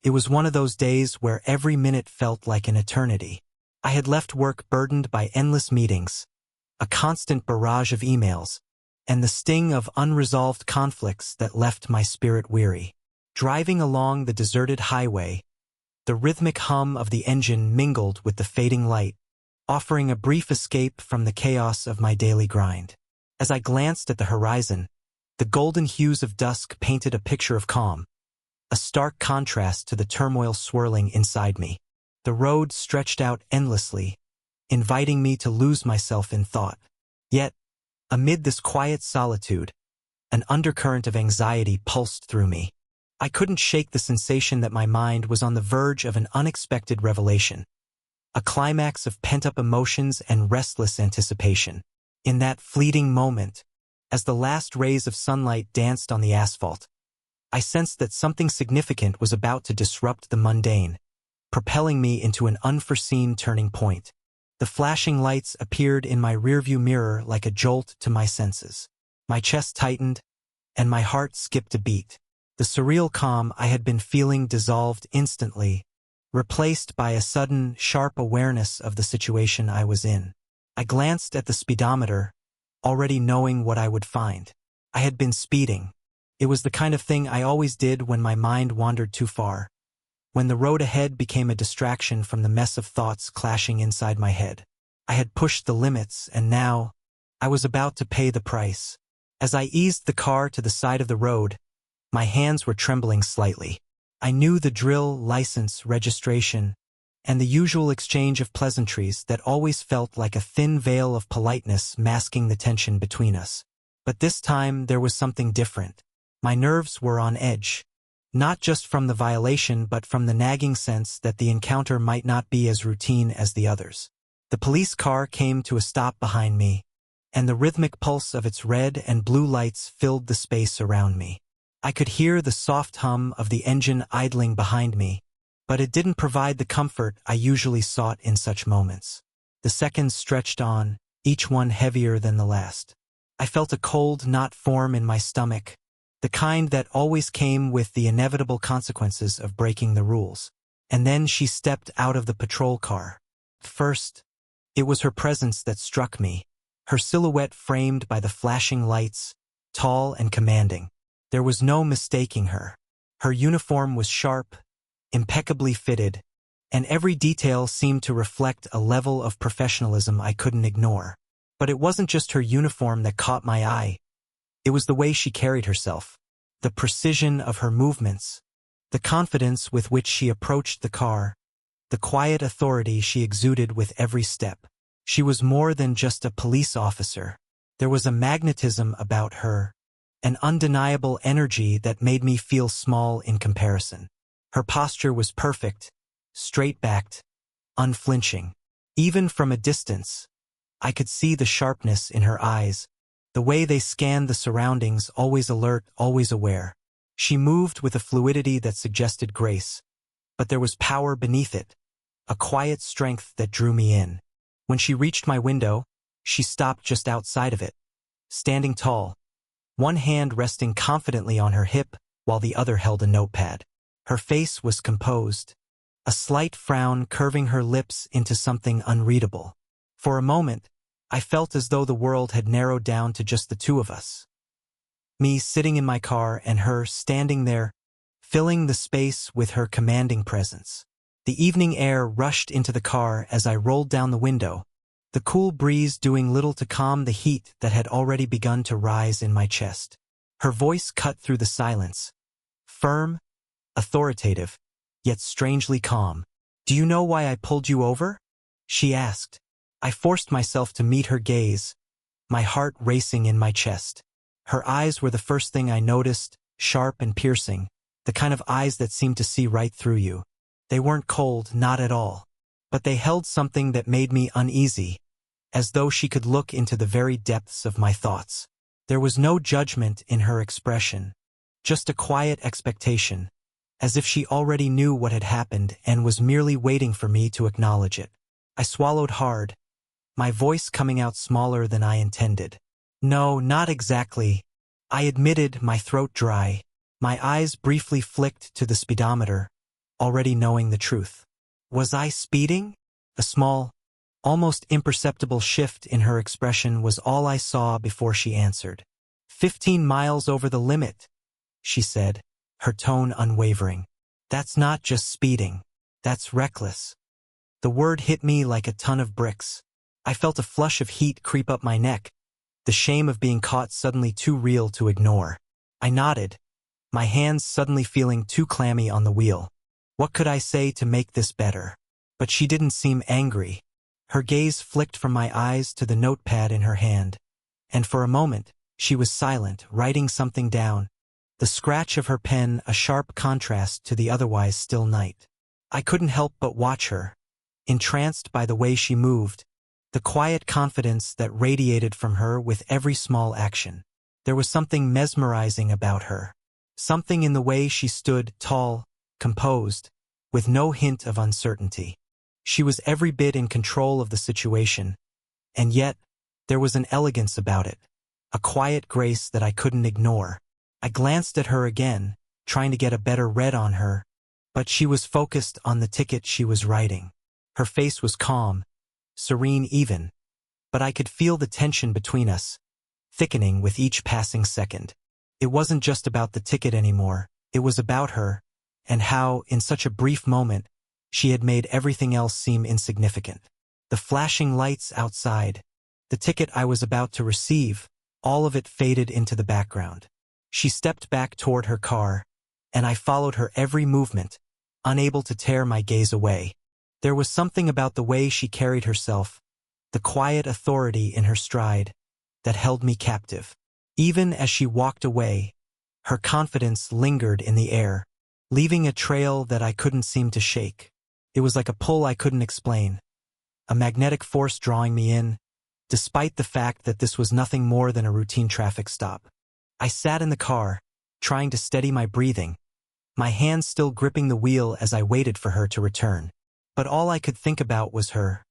It was one of those days where every minute felt like an eternity. I had left work burdened by endless meetings, a constant barrage of emails, and the sting of unresolved conflicts that left my spirit weary. Driving along the deserted highway, the rhythmic hum of the engine mingled with the fading light, offering a brief escape from the chaos of my daily grind. As I glanced at the horizon, the golden hues of dusk painted a picture of calm, a stark contrast to the turmoil swirling inside me. The road stretched out endlessly, inviting me to lose myself in thought. Yet, amid this quiet solitude, an undercurrent of anxiety pulsed through me. I couldn't shake the sensation that my mind was on the verge of an unexpected revelation, a climax of pent-up emotions and restless anticipation. In that fleeting moment, as the last rays of sunlight danced on the asphalt, I sensed that something significant was about to disrupt the mundane, propelling me into an unforeseen turning point. The flashing lights appeared in my rearview mirror like a jolt to my senses. My chest tightened, and my heart skipped a beat. The surreal calm I had been feeling dissolved instantly, replaced by a sudden, sharp awareness of the situation I was in. I glanced at the speedometer, already knowing what I would find. I had been speeding. It was the kind of thing I always did when my mind wandered too far, when the road ahead became a distraction from the mess of thoughts clashing inside my head. I had pushed the limits, and now I was about to pay the price. As I eased the car to the side of the road, my hands were trembling slightly. I knew the drill, license, registration, and the usual exchange of pleasantries that always felt like a thin veil of politeness masking the tension between us. But this time there was something different. My nerves were on edge, not just from the violation but from the nagging sense that the encounter might not be as routine as the others. The police car came to a stop behind me, and the rhythmic pulse of its red and blue lights filled the space around me. I could hear the soft hum of the engine idling behind me, but it didn't provide the comfort I usually sought in such moments. The seconds stretched on, each one heavier than the last. I felt a cold knot form in my stomach, the kind that always came with the inevitable consequences of breaking the rules. And then she stepped out of the patrol car. First, it was her presence that struck me, her silhouette framed by the flashing lights, tall and commanding. There was no mistaking her. Her uniform was sharp, impeccably fitted, and every detail seemed to reflect a level of professionalism I couldn't ignore. But it wasn't just her uniform that caught my eye. It was the way she carried herself, the precision of her movements, the confidence with which she approached the car, the quiet authority she exuded with every step. She was more than just a police officer. There was a magnetism about her, an undeniable energy that made me feel small in comparison. Her posture was perfect, straight-backed, unflinching. Even from a distance, I could see the sharpness in her eyes, the way they scanned the surroundings, always alert, always aware. She moved with a fluidity that suggested grace, but there was power beneath it, a quiet strength that drew me in. When she reached my window, she stopped just outside of it, standing tall, one hand resting confidently on her hip while the other held a notepad. Her face was composed, a slight frown curving her lips into something unreadable. For a moment, I felt as though the world had narrowed down to just the two of us. Me sitting in my car and her standing there, filling the space with her commanding presence. The evening air rushed into the car as I rolled down the window, the cool breeze doing little to calm the heat that had already begun to rise in my chest. Her voice cut through the silence, firm, authoritative, yet strangely calm. "Do you know why I pulled you over?" she asked. I forced myself to meet her gaze, my heart racing in my chest. Her eyes were the first thing I noticed, sharp and piercing, the kind of eyes that seemed to see right through you. They weren't cold, not at all, but they held something that made me uneasy, as though she could look into the very depths of my thoughts. There was no judgment in her expression, just a quiet expectation, as if she already knew what had happened and was merely waiting for me to acknowledge it. I swallowed hard, my voice coming out smaller than I intended. "No, not exactly," I admitted, my throat dry. My eyes briefly flicked to the speedometer, already knowing the truth. Was I speeding? A small, almost imperceptible shift in her expression was all I saw before she answered. 15 miles over the limit, she said, her tone unwavering. That's not just speeding. That's reckless. The word hit me like a ton of bricks. I felt a flush of heat creep up my neck, the shame of being caught suddenly too real to ignore. I nodded, my hands suddenly feeling too clammy on the wheel. What could I say to make this better? But she didn't seem angry. Her gaze flicked from my eyes to the notepad in her hand, and for a moment, she was silent, writing something down, the scratch of her pen a sharp contrast to the otherwise still night. I couldn't help but watch her, entranced by the way she moved, the quiet confidence that radiated from her with every small action. There was something mesmerizing about her, something in the way she stood, tall, composed, with no hint of uncertainty. She was every bit in control of the situation, and yet, there was an elegance about it, a quiet grace that I couldn't ignore. I glanced at her again, trying to get a better read on her, but she was focused on the ticket she was writing. Her face was calm, serene even, but I could feel the tension between us, thickening with each passing second. It wasn't just about the ticket anymore, it was about her, and how, in such a brief moment, she had made everything else seem insignificant. The flashing lights outside, the ticket I was about to receive, all of it faded into the background. She stepped back toward her car, and I followed her every movement, unable to tear my gaze away. There was something about the way she carried herself, the quiet authority in her stride, that held me captive. Even as she walked away, her confidence lingered in the air, leaving a trail that I couldn't seem to shake. It was like a pull I couldn't explain, a magnetic force drawing me in, despite the fact that this was nothing more than a routine traffic stop. I sat in the car, trying to steady my breathing, my hands still gripping the wheel as I waited for her to return. But all I could think about was her.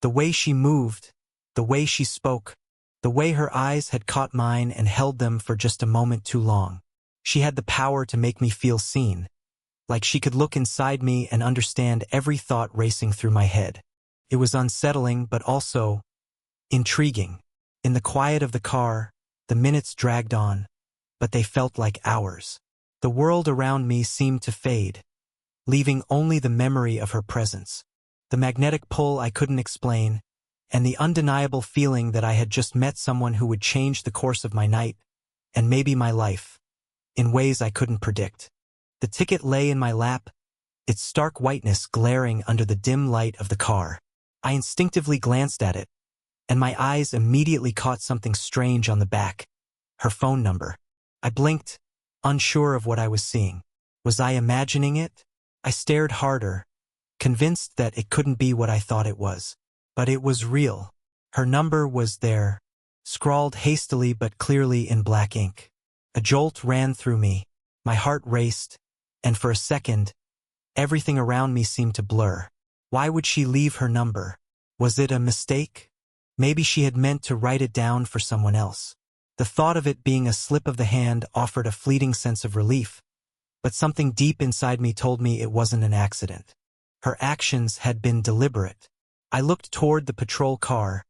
The way she moved, the way she spoke, the way her eyes had caught mine and held them for just a moment too long. She had the power to make me feel seen, like she could look inside me and understand every thought racing through my head. It was unsettling but also intriguing. In the quiet of the car, the minutes dragged on, but they felt like hours. The world around me seemed to fade, leaving only the memory of her presence, the magnetic pull I couldn't explain, and the undeniable feeling that I had just met someone who would change the course of my night, and maybe my life, in ways I couldn't predict. The ticket lay in my lap, its stark whiteness glaring under the dim light of the car. I instinctively glanced at it, and my eyes immediately caught something strange on the back, her phone number. I blinked, unsure of what I was seeing. Was I imagining it? I stared harder, convinced that it couldn't be what I thought it was. But it was real. Her number was there, scrawled hastily but clearly in black ink. A jolt ran through me, my heart raced, and for a second, everything around me seemed to blur. Why would she leave her number? Was it a mistake? Maybe she had meant to write it down for someone else. The thought of it being a slip of the hand offered a fleeting sense of relief, but something deep inside me told me it wasn't an accident. Her actions had been deliberate. I looked toward the patrol car,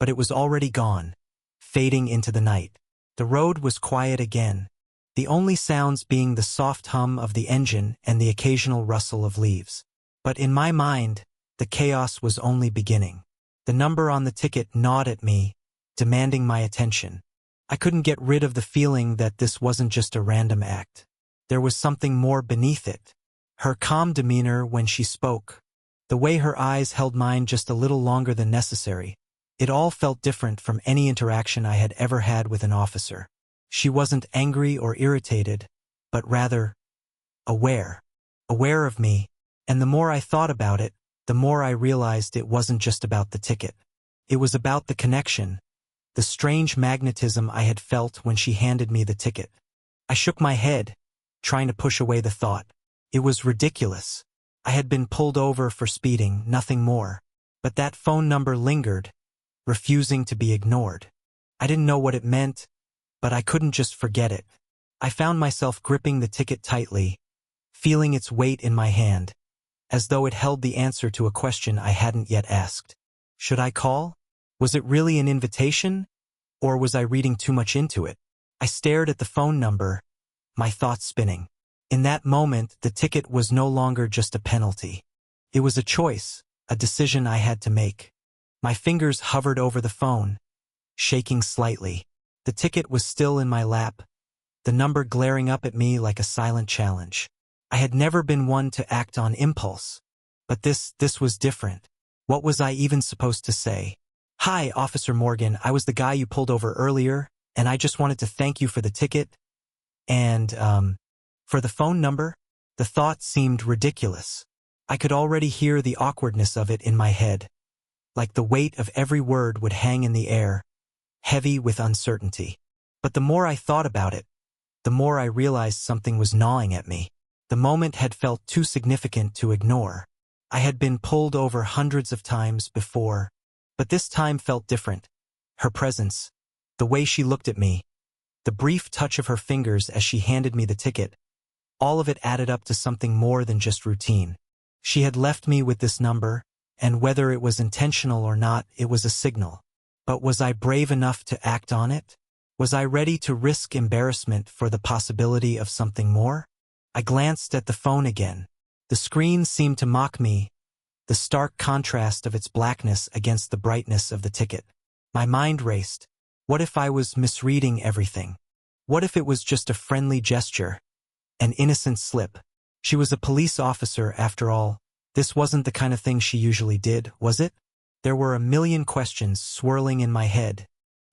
but it was already gone, fading into the night. The road was quiet again, the only sounds being the soft hum of the engine and the occasional rustle of leaves. But in my mind, the chaos was only beginning. The number on the ticket gnawed at me, demanding my attention. I couldn't get rid of the feeling that this wasn't just a random act. There was something more beneath it. Her calm demeanor when she spoke, the way her eyes held mine just a little longer than necessary, it all felt different from any interaction I had ever had with an officer. She wasn't angry or irritated, but rather aware of me, and the more I thought about it, the more I realized it wasn't just about the ticket. It was about the connection, the strange magnetism I had felt when she handed me the ticket. I shook my head, trying to push away the thought. It was ridiculous. I had been pulled over for speeding, nothing more. But that phone number lingered, refusing to be ignored. I didn't know what it meant, but I couldn't just forget it. I found myself gripping the ticket tightly, feeling its weight in my hand, as though it held the answer to a question I hadn't yet asked. Should I call? Was it really an invitation, or was I reading too much into it? I stared at the phone number, my thoughts spinning. In that moment, the ticket was no longer just a penalty. It was a choice, a decision I had to make. My fingers hovered over the phone, shaking slightly. The ticket was still in my lap, the number glaring up at me like a silent challenge. I had never been one to act on impulse, but this was different. What was I even supposed to say? "Hi, Officer Morgan, I was the guy you pulled over earlier, and I just wanted to thank you for the ticket, and, for the phone number?" The thought seemed ridiculous. I could already hear the awkwardness of it in my head, like the weight of every word would hang in the air, heavy with uncertainty. But the more I thought about it, the more I realized something was gnawing at me. The moment had felt too significant to ignore. I had been pulled over hundreds of times before, but this time felt different. Her presence, the way she looked at me, the brief touch of her fingers as she handed me the ticket, all of it added up to something more than just routine. She had left me with this number, and whether it was intentional or not, it was a signal. But was I brave enough to act on it? Was I ready to risk embarrassment for the possibility of something more? I glanced at the phone again. The screen seemed to mock me, the stark contrast of its blackness against the brightness of the ticket. My mind raced. What if I was misreading everything? What if it was just a friendly gesture, an innocent slip? She was a police officer, after all. This wasn't the kind of thing she usually did, was it? There were a million questions swirling in my head,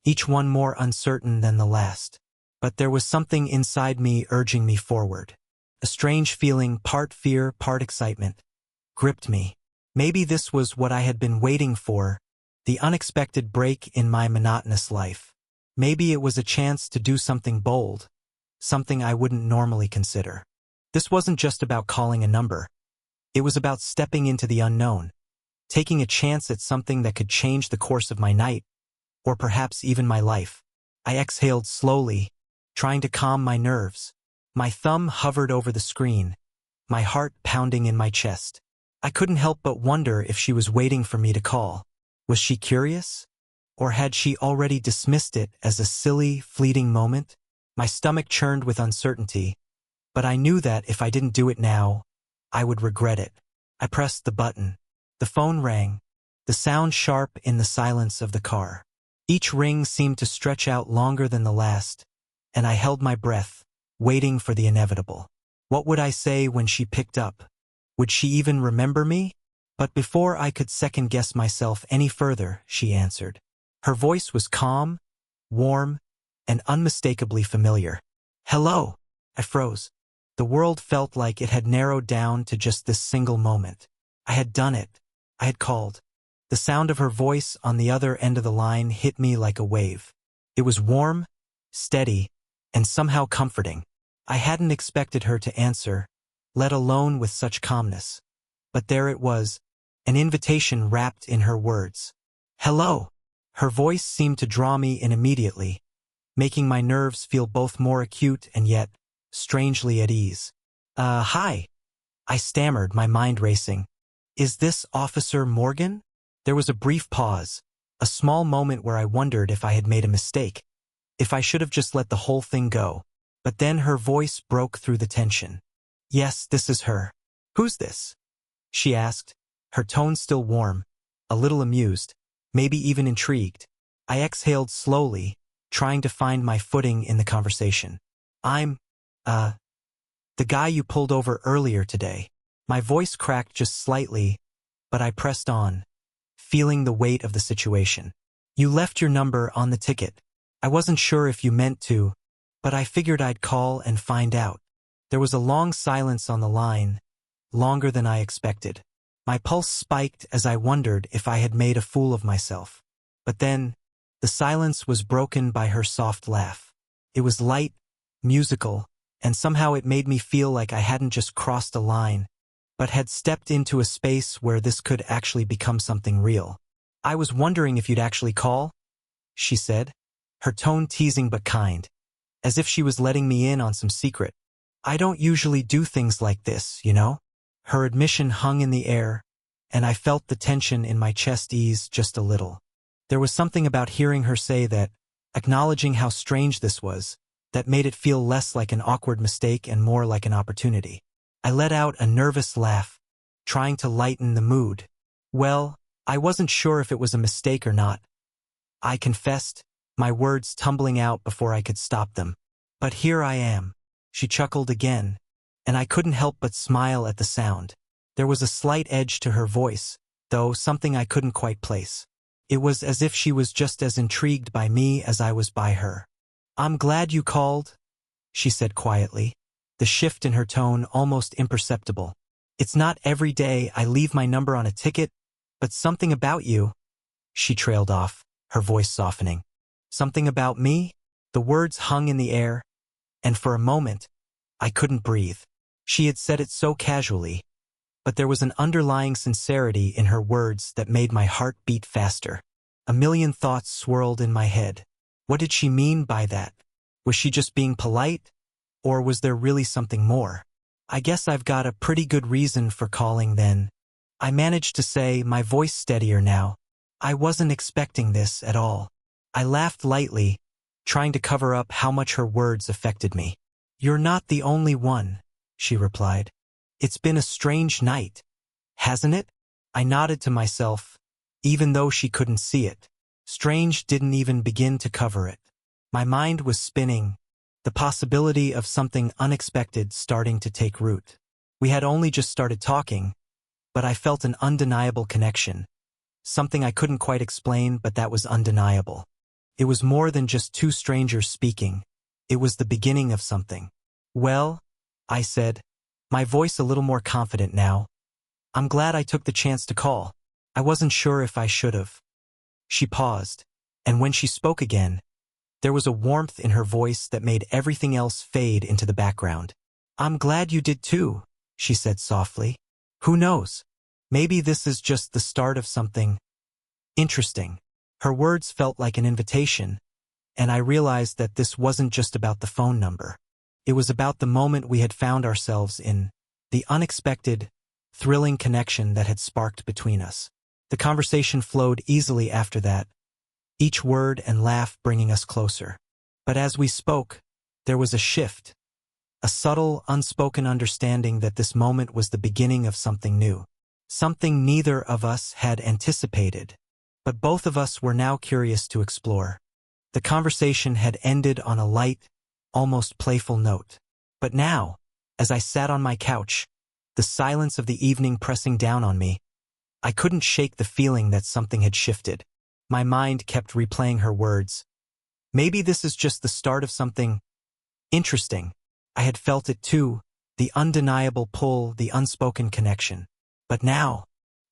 each one more uncertain than the last. But there was something inside me urging me forward. A strange feeling, part fear, part excitement, gripped me. Maybe this was what I had been waiting for, the unexpected break in my monotonous life. Maybe it was a chance to do something bold, something I wouldn't normally consider. This wasn't just about calling a number. It was about stepping into the unknown, taking a chance at something that could change the course of my night, or perhaps even my life. I exhaled slowly, trying to calm my nerves. My thumb hovered over the screen, my heart pounding in my chest. I couldn't help but wonder if she was waiting for me to call. Was she curious? Or had she already dismissed it as a silly, fleeting moment? My stomach churned with uncertainty, but I knew that if I didn't do it now, I would regret it. I pressed the button. The phone rang, the sound sharp in the silence of the car. Each ring seemed to stretch out longer than the last, and I held my breath, waiting for the inevitable. What would I say when she picked up? Would she even remember me? But before I could second-guess myself any further, she answered. Her voice was calm, warm, and unmistakably familiar. "Hello." I froze. The world felt like it had narrowed down to just this single moment. I had done it. I had called. The sound of her voice on the other end of the line hit me like a wave. It was warm, steady, and somehow comforting. I hadn't expected her to answer, let alone with such calmness. But there it was, an invitation wrapped in her words. "Hello." Her voice seemed to draw me in immediately, making my nerves feel both more acute and yet strangely at ease. Hi," I stammered, my mind racing. "Is this Officer Morgan?" There was a brief pause, a small moment where I wondered if I had made a mistake, if I should have just let the whole thing go. But then her voice broke through the tension. "Yes, this is her." "Who's this?" she asked, her tone still warm, a little amused, maybe even intrigued. I exhaled slowly, trying to find my footing in the conversation. "I'm, the guy you pulled over earlier today." My voice cracked just slightly, but I pressed on, feeling the weight of the situation. "You left your number on the ticket. I wasn't sure if you meant to, but I figured I'd call and find out." There was a long silence on the line, longer than I expected. My pulse spiked as I wondered if I had made a fool of myself. But then, the silence was broken by her soft laugh. It was light, musical, and somehow it made me feel like I hadn't just crossed a line, but had stepped into a space where this could actually become something real. "I was wondering if you'd actually call," she said, her tone teasing but kind, as if she was letting me in on some secret. I don't usually do things like this, you know? Her admission hung in the air, and I felt the tension in my chest ease just a little. There was something about hearing her say that, acknowledging how strange this was, that made it feel less like an awkward mistake and more like an opportunity. I let out a nervous laugh, trying to lighten the mood. Well, I wasn't sure if it was a mistake or not. I confessed, my words tumbling out before I could stop them. But here I am. She chuckled again, and I couldn't help but smile at the sound. There was a slight edge to her voice, though something I couldn't quite place. It was as if she was just as intrigued by me as I was by her. "I'm glad you called," she said quietly, the shift in her tone almost imperceptible. "It's not every day I leave my number on a ticket, but something about you," she trailed off, her voice softening. "Something about me?" The words hung in the air, and for a moment, I couldn't breathe. She had said it so casually, but there was an underlying sincerity in her words that made my heart beat faster. A million thoughts swirled in my head. What did she mean by that? Was she just being polite? Or was there really something more? "I guess I've got a pretty good reason for calling then," I managed to say, my voice steadier now. "I wasn't expecting this at all." I laughed lightly, trying to cover up how much her words affected me. "You're not the only one," she replied. "It's been a strange night, hasn't it?" I nodded to myself, even though she couldn't see it. Strange didn't even begin to cover it. My mind was spinning, the possibility of something unexpected starting to take root. We had only just started talking, but I felt an undeniable connection. Something I couldn't quite explain, but that was undeniable. It was more than just two strangers speaking. It was the beginning of something. "Well," I said, my voice a little more confident now, "I'm glad I took the chance to call. I wasn't sure if I should have." She paused, and when she spoke again, there was a warmth in her voice that made everything else fade into the background. "I'm glad you did too," she said softly. "Who knows? Maybe this is just the start of something interesting." Her words felt like an invitation, and I realized that this wasn't just about the phone number. It was about the moment we had found ourselves in, the unexpected, thrilling connection that had sparked between us. The conversation flowed easily after that, each word and laugh bringing us closer. But as we spoke, there was a shift, a subtle, unspoken understanding that this moment was the beginning of something new. Something neither of us had anticipated, but both of us were now curious to explore. The conversation had ended on a light, almost playful note. But now, as I sat on my couch, the silence of the evening pressing down on me, I couldn't shake the feeling that something had shifted. My mind kept replaying her words. Maybe this is just the start of something interesting. I had felt it too, the undeniable pull, the unspoken connection. But now,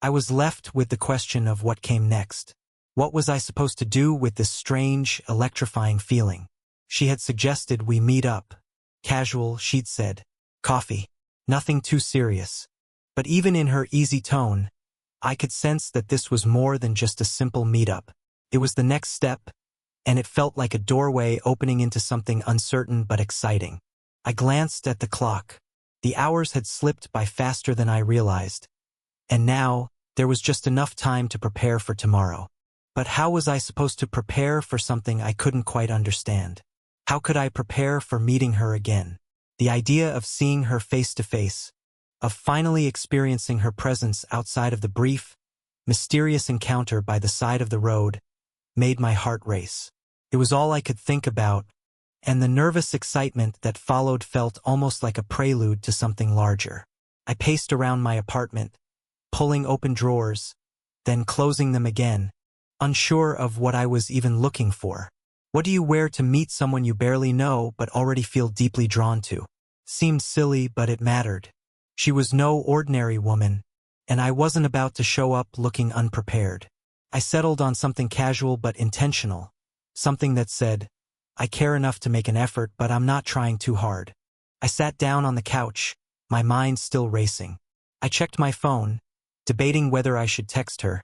I was left with the question of what came next. What was I supposed to do with this strange, electrifying feeling? She had suggested we meet up. Casual, she'd said. Coffee. Nothing too serious. But even in her easy tone, I could sense that this was more than just a simple meetup. It was the next step, and it felt like a doorway opening into something uncertain but exciting. I glanced at the clock. The hours had slipped by faster than I realized. And now, there was just enough time to prepare for tomorrow. But how was I supposed to prepare for something I couldn't quite understand? How could I prepare for meeting her again? The idea of seeing her face to face, of finally experiencing her presence outside of the brief, mysterious encounter by the side of the road, made my heart race. It was all I could think about, and the nervous excitement that followed felt almost like a prelude to something larger. I paced around my apartment, pulling open drawers, then closing them again, unsure of what I was even looking for. What do you wear to meet someone you barely know but already feel deeply drawn to? Seemed silly, but it mattered. She was no ordinary woman, and I wasn't about to show up looking unprepared. I settled on something casual but intentional, something that said, I care enough to make an effort, but I'm not trying too hard. I sat down on the couch, my mind still racing. I checked my phone, debating whether I should text her,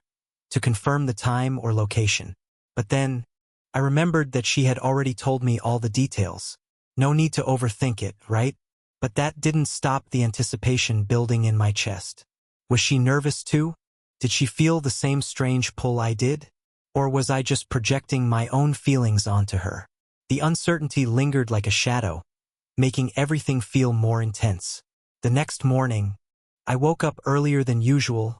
to confirm the time or location. But then, I remembered that she had already told me all the details. No need to overthink it, right? But that didn't stop the anticipation building in my chest. Was she nervous too? Did she feel the same strange pull I did? Or was I just projecting my own feelings onto her? The uncertainty lingered like a shadow, making everything feel more intense. The next morning, I woke up earlier than usual,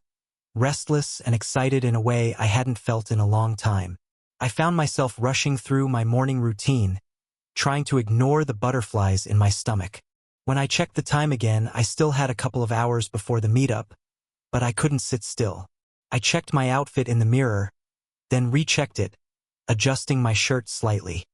restless and excited in a way I hadn't felt in a long time. I found myself rushing through my morning routine, trying to ignore the butterflies in my stomach. When I checked the time again, I still had a couple of hours before the meetup, but I couldn't sit still. I checked my outfit in the mirror, then rechecked it, adjusting my shirt slightly.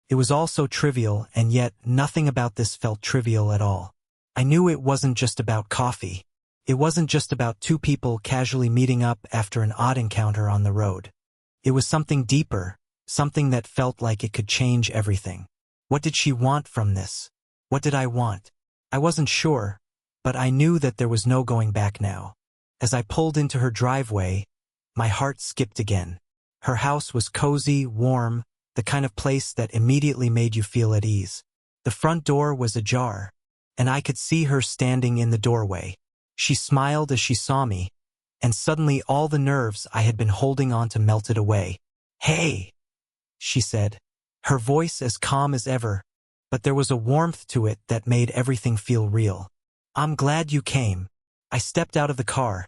It was all so trivial, and yet nothing about this felt trivial at all. I knew it wasn't just about coffee. It wasn't just about two people casually meeting up after an odd encounter on the road. It was something deeper, something that felt like it could change everything. What did she want from this? What did I want? I wasn't sure, but I knew that there was no going back now. As I pulled into her driveway, my heart skipped again. Her house was cozy, warm, the kind of place that immediately made you feel at ease. The front door was ajar, and I could see her standing in the doorway. She smiled as she saw me, and suddenly all the nerves I had been holding on to melted away. "Hey," she said, her voice as calm as ever, but there was a warmth to it that made everything feel real. "I'm glad you came." I stepped out of the car,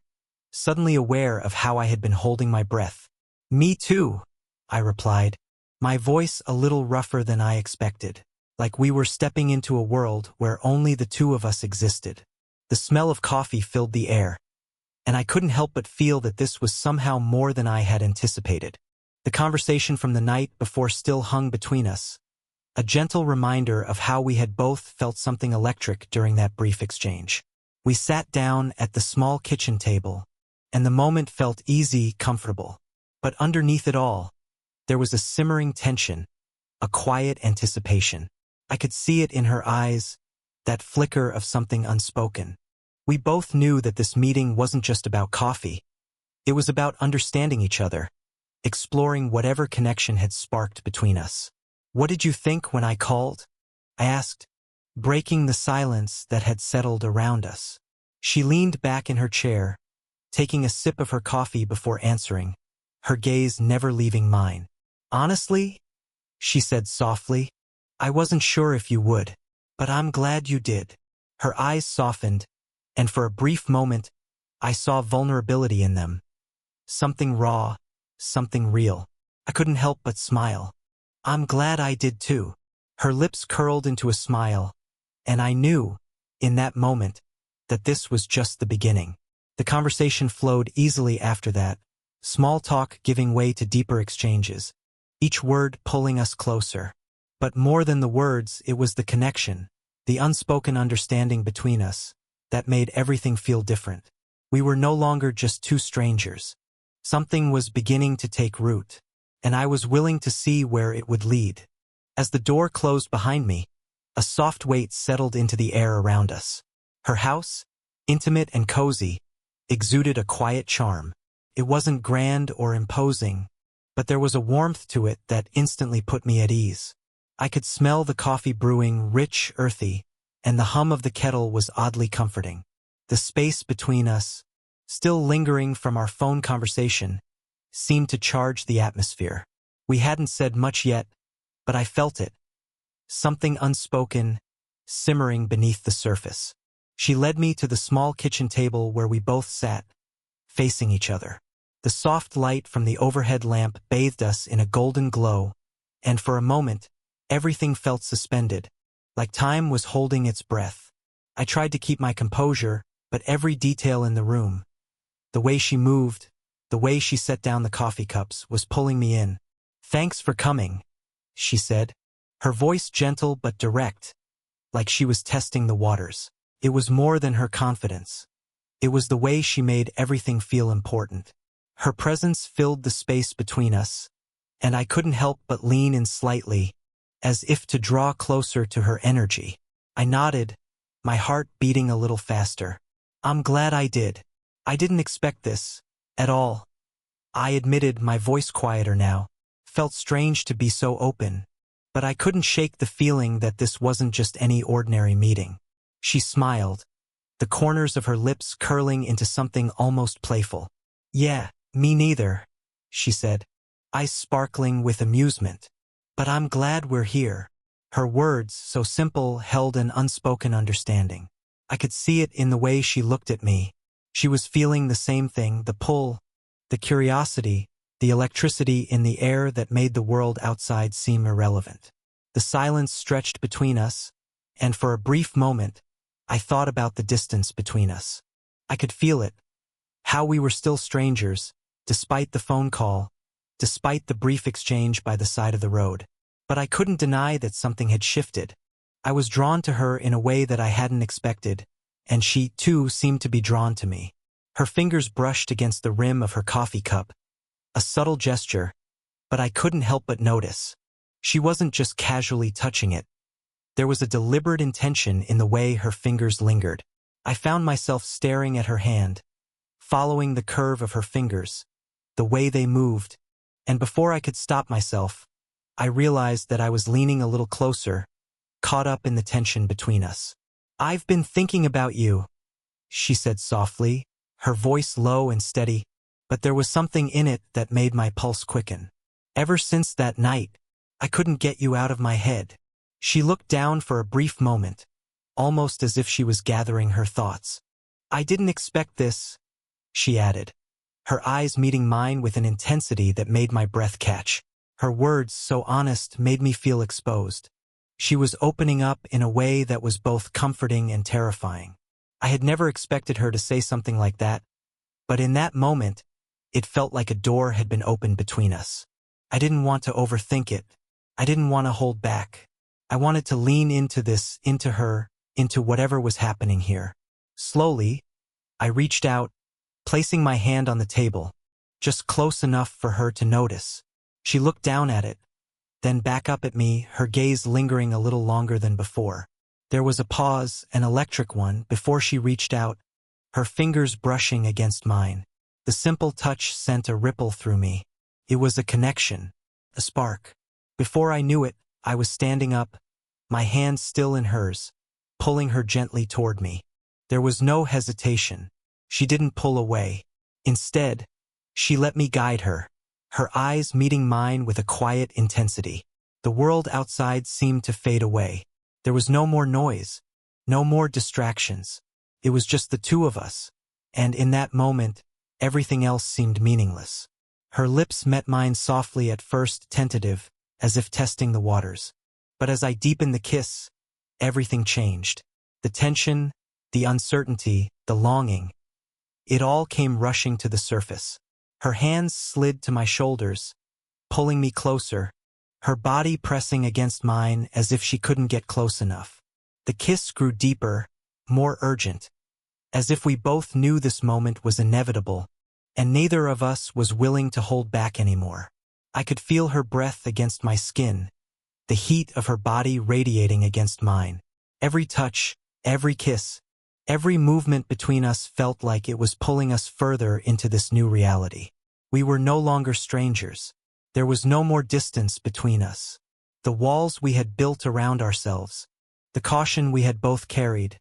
suddenly aware of how I had been holding my breath. "Me too," I replied, my voice a little rougher than I expected, like we were stepping into a world where only the two of us existed. The smell of coffee filled the air, and I couldn't help but feel that this was somehow more than I had anticipated. The conversation from the night before still hung between us, a gentle reminder of how we had both felt something electric during that brief exchange. We sat down at the small kitchen table, and the moment felt easy, comfortable. But underneath it all, there was a simmering tension, a quiet anticipation. I could see it in her eyes, that flicker of something unspoken. We both knew that this meeting wasn't just about coffee. It was about understanding each other, exploring whatever connection had sparked between us. "What did you think when I called?" I asked, breaking the silence that had settled around us. She leaned back in her chair, taking a sip of her coffee before answering, her gaze never leaving mine. "Honestly," she said softly, "I wasn't sure if you would, but I'm glad you did." Her eyes softened, and for a brief moment, I saw vulnerability in them. Something raw, something real. I couldn't help but smile. "I'm glad I did too." Her lips curled into a smile, and I knew, in that moment, that this was just the beginning. The conversation flowed easily after that, small talk giving way to deeper exchanges, each word pulling us closer. But more than the words, it was the connection, the unspoken understanding between us, that made everything feel different. We were no longer just two strangers. Something was beginning to take root, and I was willing to see where it would lead. As the door closed behind me, a soft weight settled into the air around us. Her house, intimate and cozy, exuded a quiet charm. It wasn't grand or imposing, but there was a warmth to it that instantly put me at ease. I could smell the coffee brewing, rich, earthy, and the hum of the kettle was oddly comforting. The space between us, still lingering from our phone conversation, seemed to charge the atmosphere. We hadn't said much yet, but I felt it. Something unspoken, simmering beneath the surface. She led me to the small kitchen table where we both sat, facing each other. The soft light from the overhead lamp bathed us in a golden glow, and for a moment, everything felt suspended, like time was holding its breath. I tried to keep my composure, but every detail in the room, the way she moved, the way she set down the coffee cups, was pulling me in. "Thanks for coming," she said, her voice gentle but direct, like she was testing the waters. It was more than her confidence. It was the way she made everything feel important. Her presence filled the space between us, and I couldn't help but lean in slightly, as if to draw closer to her energy. I nodded, my heart beating a little faster. "I'm glad I did. I didn't expect this, at all," I admitted, my voice quieter now. Felt strange to be so open, but I couldn't shake the feeling that this wasn't just any ordinary meeting. She smiled, the corners of her lips curling into something almost playful. "Yeah, me neither," she said, eyes sparkling with amusement. "But I'm glad we're here." Her words, so simple, held an unspoken understanding. I could see it in the way she looked at me. She was feeling the same thing, the pull, the curiosity, the electricity in the air that made the world outside seem irrelevant. The silence stretched between us, and for a brief moment, I thought about the distance between us. I could feel it, how we were still strangers, despite the phone call, despite the brief exchange by the side of the road. But I couldn't deny that something had shifted. I was drawn to her in a way that I hadn't expected, and she, too, seemed to be drawn to me. Her fingers brushed against the rim of her coffee cup, a subtle gesture, but I couldn't help but notice. She wasn't just casually touching it. There was a deliberate intention in the way her fingers lingered. I found myself staring at her hand, following the curve of her fingers, the way they moved, and before I could stop myself, I realized that I was leaning a little closer, caught up in the tension between us. "I've been thinking about you," she said softly, her voice low and steady, but there was something in it that made my pulse quicken. "Ever since that night, I couldn't get you out of my head." She looked down for a brief moment, almost as if she was gathering her thoughts. "I didn't expect this," she added, her eyes meeting mine with an intensity that made my breath catch. Her words, so honest, made me feel exposed. She was opening up in a way that was both comforting and terrifying. I had never expected her to say something like that, but in that moment, it felt like a door had been opened between us. I didn't want to overthink it. I didn't want to hold back. I wanted to lean into this, into her, into whatever was happening here. Slowly, I reached out, placing my hand on the table, just close enough for her to notice. She looked down at it, then back up at me, her gaze lingering a little longer than before. There was a pause, an electric one, before she reached out, her fingers brushing against mine. The simple touch sent a ripple through me. It was a connection, a spark. Before I knew it, I was standing up, my hand still in hers, pulling her gently toward me. There was no hesitation. She didn't pull away. Instead, she let me guide her, her eyes meeting mine with a quiet intensity. The world outside seemed to fade away. There was no more noise, no more distractions. It was just the two of us, and in that moment, everything else seemed meaningless. Her lips met mine softly, at first tentative, as if testing the waters. But as I deepened the kiss, everything changed. The tension, the uncertainty, the longing, it all came rushing to the surface. Her hands slid to my shoulders, pulling me closer, her body pressing against mine as if she couldn't get close enough. The kiss grew deeper, more urgent, as if we both knew this moment was inevitable, and neither of us was willing to hold back anymore. I could feel her breath against my skin, the heat of her body radiating against mine. Every touch, every kiss, every movement between us felt like it was pulling us further into this new reality. We were no longer strangers. There was no more distance between us. The walls we had built around ourselves, the caution we had both carried,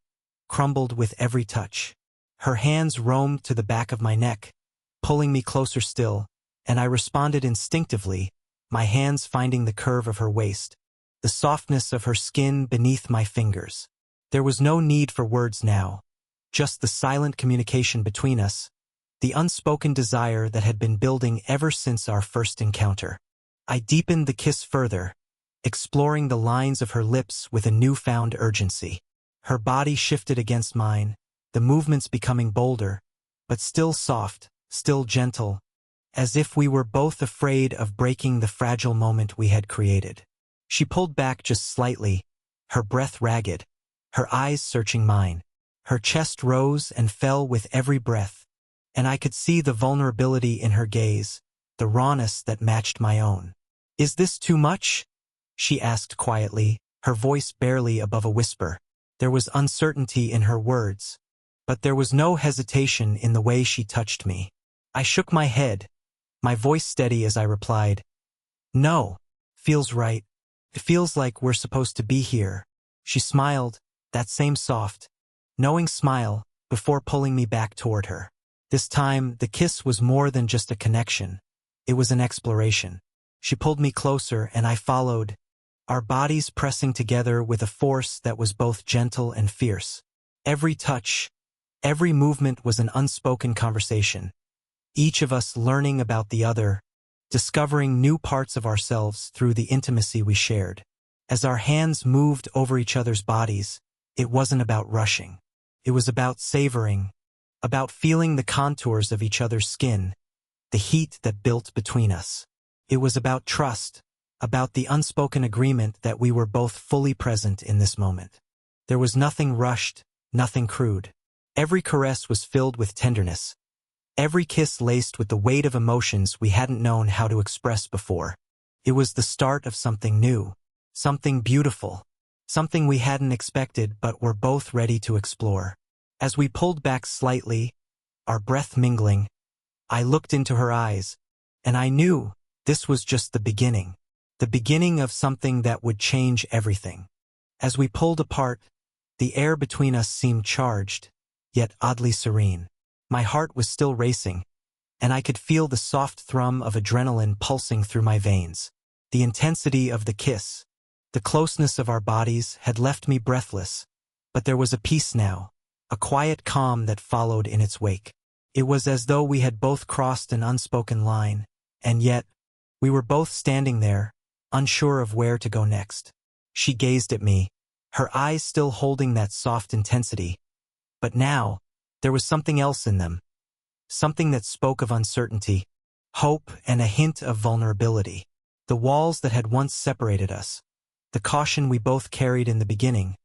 crumbled with every touch. Her hands roamed to the back of my neck, pulling me closer still, and I responded instinctively, my hands finding the curve of her waist, the softness of her skin beneath my fingers. There was no need for words now, just the silent communication between us, the unspoken desire that had been building ever since our first encounter. I deepened the kiss further, exploring the lines of her lips with a newfound urgency. Her body shifted against mine, the movements becoming bolder, but still soft, still gentle, as if we were both afraid of breaking the fragile moment we had created. She pulled back just slightly, her breath ragged, her eyes searching mine. Her chest rose and fell with every breath, and I could see the vulnerability in her gaze, the rawness that matched my own. "Is this too much?" she asked quietly, her voice barely above a whisper. There was uncertainty in her words, but there was no hesitation in the way she touched me. I shook my head, my voice steady as I replied, "No, feels right. It feels like we're supposed to be here." She smiled, that same soft, knowing smile, before pulling me back toward her. This time, the kiss was more than just a connection. It was an exploration. She pulled me closer and I followed, our bodies pressing together with a force that was both gentle and fierce. Every touch, every movement was an unspoken conversation. Each of us learning about the other, discovering new parts of ourselves through the intimacy we shared. As our hands moved over each other's bodies, it wasn't about rushing. It was about savoring, about feeling the contours of each other's skin, the heat that built between us. It was about trust, about the unspoken agreement that we were both fully present in this moment. There was nothing rushed, nothing crude. Every caress was filled with tenderness, every kiss laced with the weight of emotions we hadn't known how to express before. It was the start of something new, something beautiful, something we hadn't expected but were both ready to explore. As we pulled back slightly, our breath mingling, I looked into her eyes, and I knew this was just the beginning of something that would change everything. As we pulled apart, the air between us seemed charged, yet oddly serene. My heart was still racing, and I could feel the soft thrum of adrenaline pulsing through my veins. The intensity of the kiss, the closeness of our bodies had left me breathless, but there was a peace now, a quiet calm that followed in its wake. It was as though we had both crossed an unspoken line, and yet, we were both standing there, unsure of where to go next. She gazed at me, her eyes still holding that soft intensity. But now, there was something else in them. Something that spoke of uncertainty, hope, and a hint of vulnerability. The walls that had once separated us, the caution we both carried in the beginning,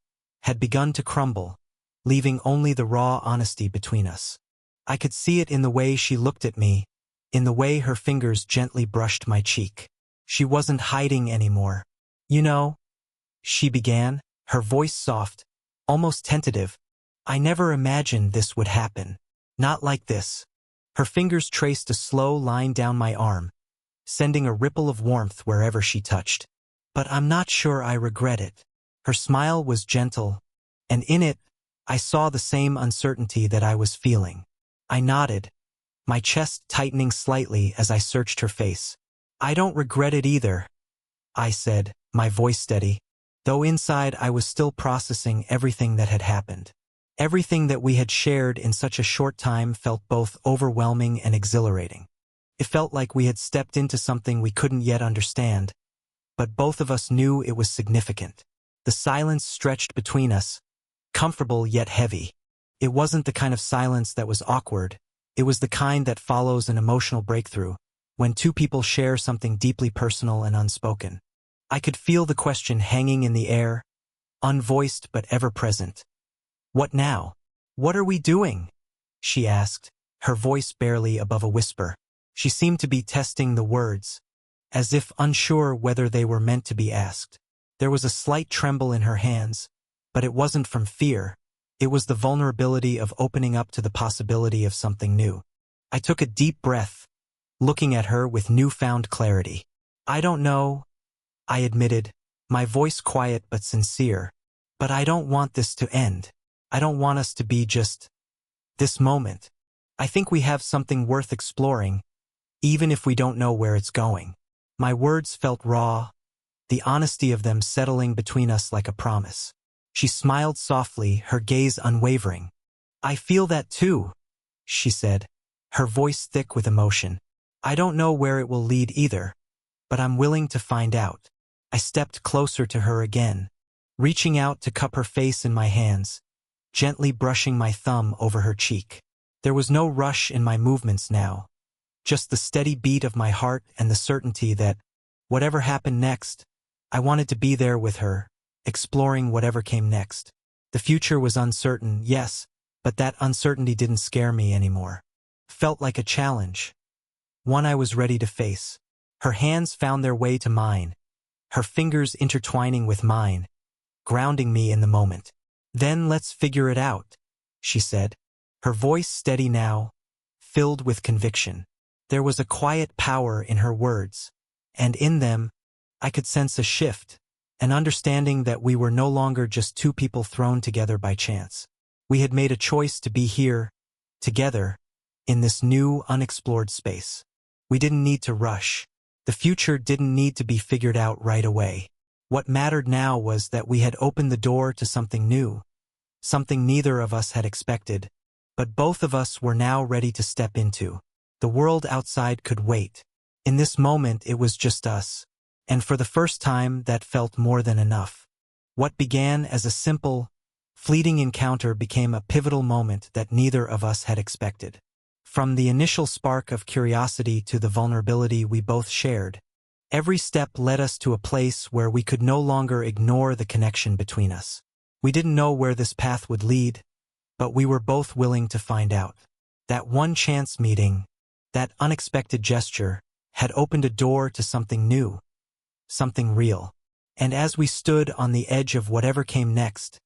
had begun to crumble, leaving only the raw honesty between us. I could see it in the way she looked at me, in the way her fingers gently brushed my cheek. She wasn't hiding anymore. You know, she began, her voice soft, almost tentative. I never imagined this would happen. Not like this. Her fingers traced a slow line down my arm, sending a ripple of warmth wherever she touched. But I'm not sure I regret it. Her smile was gentle, and in it, I saw the same uncertainty that I was feeling. I nodded, my chest tightening slightly as I searched her face. I don't regret it either, I said, my voice steady, though inside I was still processing everything that had happened. Everything that we had shared in such a short time felt both overwhelming and exhilarating. It felt like we had stepped into something we couldn't yet understand, but both of us knew it was significant. The silence stretched between us, comfortable yet heavy. It wasn't the kind of silence that was awkward. It was the kind that follows an emotional breakthrough, when two people share something deeply personal and unspoken. I could feel the question hanging in the air, unvoiced but ever-present. What now? What are we doing? She asked, her voice barely above a whisper. She seemed to be testing the words, as if unsure whether they were meant to be asked. There was a slight tremble in her hands, but it wasn't from fear. It was the vulnerability of opening up to the possibility of something new. I took a deep breath, looking at her with newfound clarity. I don't know, I admitted, my voice quiet but sincere, but I don't want this to end. I don't want us to be just this moment. I think we have something worth exploring, even if we don't know where it's going. My words felt raw, the honesty of them settling between us like a promise. She smiled softly, her gaze unwavering. I feel that too, she said, her voice thick with emotion. I don't know where it will lead either, but I'm willing to find out. I stepped closer to her again, reaching out to cup her face in my hands, gently brushing my thumb over her cheek. There was no rush in my movements now, just the steady beat of my heart and the certainty that, whatever happened next, I wanted to be there with her, exploring whatever came next. The future was uncertain, yes, but that uncertainty didn't scare me anymore. Felt like a challenge, one I was ready to face. Her hands found their way to mine, her fingers intertwining with mine, grounding me in the moment. Then let's figure it out, she said, her voice steady now, filled with conviction. There was a quiet power in her words, and in them, I could sense a shift, an understanding that we were no longer just two people thrown together by chance. We had made a choice to be here, together, in this new, unexplored space. We didn't need to rush. The future didn't need to be figured out right away. What mattered now was that we had opened the door to something new, something neither of us had expected, but both of us were now ready to step into. The world outside could wait. In this moment, it was just us, and for the first time, that felt more than enough. What began as a simple, fleeting encounter became a pivotal moment that neither of us had expected. From the initial spark of curiosity to the vulnerability we both shared, every step led us to a place where we could no longer ignore the connection between us. We didn't know where this path would lead, but we were both willing to find out. That one chance meeting, that unexpected gesture, had opened a door to something new, something real. And as we stood on the edge of whatever came next,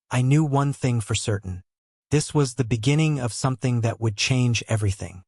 I knew one thing for certain. This was the beginning of something that would change everything.